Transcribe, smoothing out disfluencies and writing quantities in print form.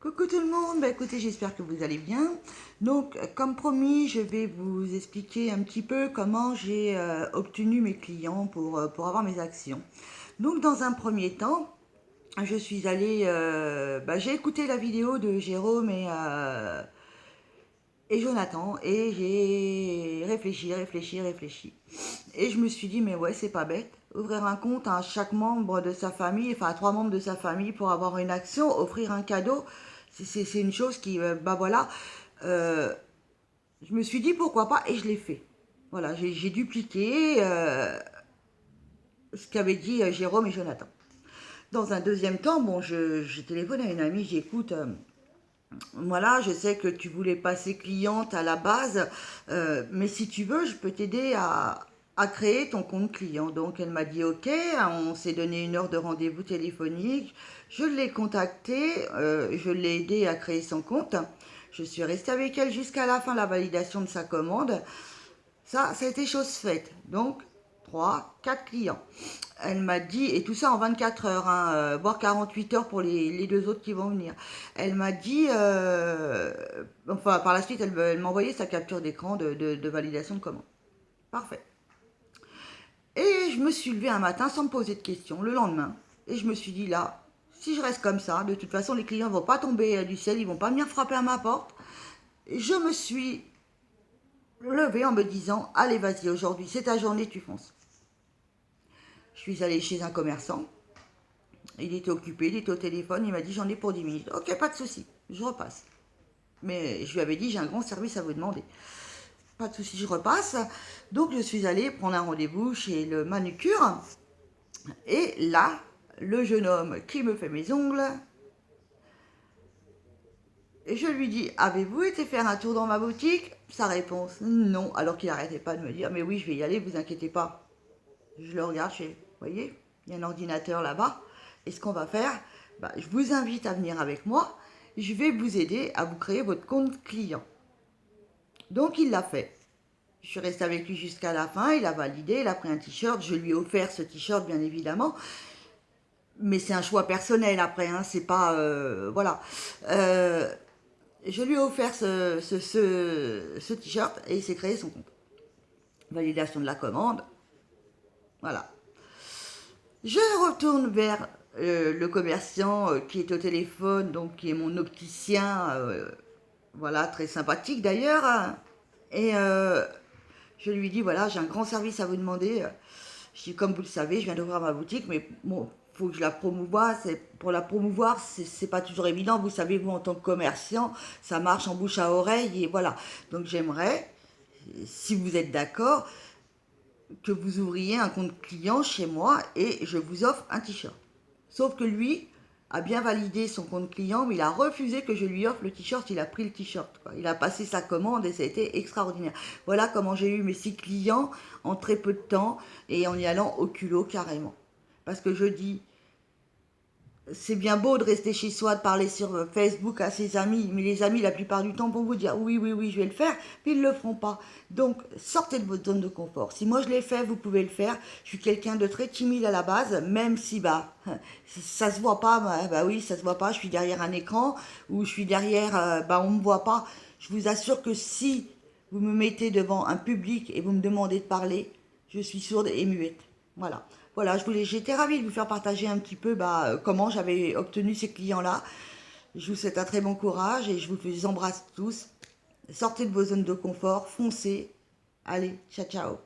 Coucou tout le monde, écoutez, j'espère que vous allez bien. Donc, comme promis, je vais vous expliquer un petit peu comment j'ai obtenu mes clients pour avoir mes actions. Donc, dans un premier temps, je suis allée, j'ai écouté la vidéo de Jérôme et Jonathan et j'ai réfléchi. Et je me suis dit, mais ouais, c'est pas bête. Ouvrir un compte à chaque membre de sa famille, enfin à 3 membres de sa famille pour avoir une action, offrir un cadeau, c'est une chose qui, voilà. Euh, je me suis dit pourquoi pas et je l'ai fait. Voilà, j'ai dupliqué ce qu'avaient dit Jérôme et Jonathan. Dans un deuxième temps, bon, je téléphone à une amie, j'écoute. Voilà, je sais que tu voulais passer cliente à la base, mais si tu veux, je peux t'aider à créer ton compte client. Donc elle m'a dit ok, on s'est donné une heure de rendez-vous téléphonique, je l'ai contactée, je l'ai aidé à créer son compte. Je suis restée avec elle jusqu'à la fin de la validation de sa commande. Ça a été chose faite. Donc, 3, 4 clients. Elle m'a dit, et tout ça en 24 heures, hein, voire 48 heures pour les deux autres qui vont venir. Elle m'a dit, enfin par la suite, elle m'a envoyé sa capture d'écran de validation de commande. Parfait. Et je me suis levée un matin sans me poser de questions, le lendemain, et je me suis dit là, si je reste comme ça, de toute façon les clients ne vont pas tomber du ciel, ils vont pas venir frapper à ma porte. Et je me suis levée en me disant, allez vas-y, aujourd'hui c'est ta journée, tu fonces. Je suis allée chez un commerçant. Il était occupé, il était au téléphone, il m'a dit j'en ai pour 10 minutes. Ok, pas de souci, je repasse. Mais je lui avais dit j'ai un grand service à vous demander. Pas de souci, je repasse. Donc je suis allée prendre un rendez-vous chez le manucure. Et là, le jeune homme qui me fait mes ongles, et je lui dis avez-vous été faire un tour dans ma boutique? Sa réponse non, alors qu'il n'arrêtait pas de me dire mais oui, je vais y aller, vous inquiétez pas. Je le regarde, vous voyez, il y a un ordinateur là-bas. Et ce qu'on va faire, je vous invite à venir avec moi. Je vais vous aider à vous créer votre compte client. Donc il l'a fait. Je suis restée avec lui jusqu'à la fin. Il a validé, il a pris un t-shirt. Je lui ai offert ce t-shirt, bien évidemment. Mais c'est un choix personnel après, hein, c'est pas. Voilà. Euh, je lui ai offert ce t-shirt et il s'est créé son compte. Validation de la commande. Voilà. Je retourne vers le commerçant qui est au téléphone, donc qui est mon opticien, voilà, très sympathique d'ailleurs. Et je lui dis voilà, j'ai un grand service à vous demander. Je dis comme vous le savez, je viens d'ouvrir ma boutique, mais bon, faut que je la promouvoie. Pour la promouvoir, c'est pas toujours évident. Vous savez, vous en tant que commerçant, ça marche en bouche à oreille et voilà. Donc j'aimerais, si vous êtes d'accord, que vous ouvriez un compte client chez moi et je vous offre un t-shirt. Sauf que lui a bien validé son compte client, mais il a refusé que je lui offre le t-shirt, il a pris le t-shirt. Il a passé sa commande et ça a été extraordinaire. Voilà comment j'ai eu mes 6 clients en très peu de temps et en y allant au culot carrément. Parce que je dis, c'est bien beau de rester chez soi, de parler sur Facebook à ses amis, mais les amis, la plupart du temps, vont vous dire oui, oui, oui, je vais le faire, mais ils ne le feront pas. Donc, sortez de votre zone de confort. Si moi je l'ai fait, vous pouvez le faire. Je suis quelqu'un de très timide à la base, même si ça se voit pas, oui, ça se voit pas, je suis derrière un écran ou je suis derrière, on me voit pas. Je vous assure que si vous me mettez devant un public et vous me demandez de parler, je suis sourde et muette. Voilà. Voilà, j'étais ravie de vous faire partager un petit peu comment j'avais obtenu ces clients-là. Je vous souhaite un très bon courage et je vous embrasse tous. Sortez de vos zones de confort, foncez. Allez, ciao ciao.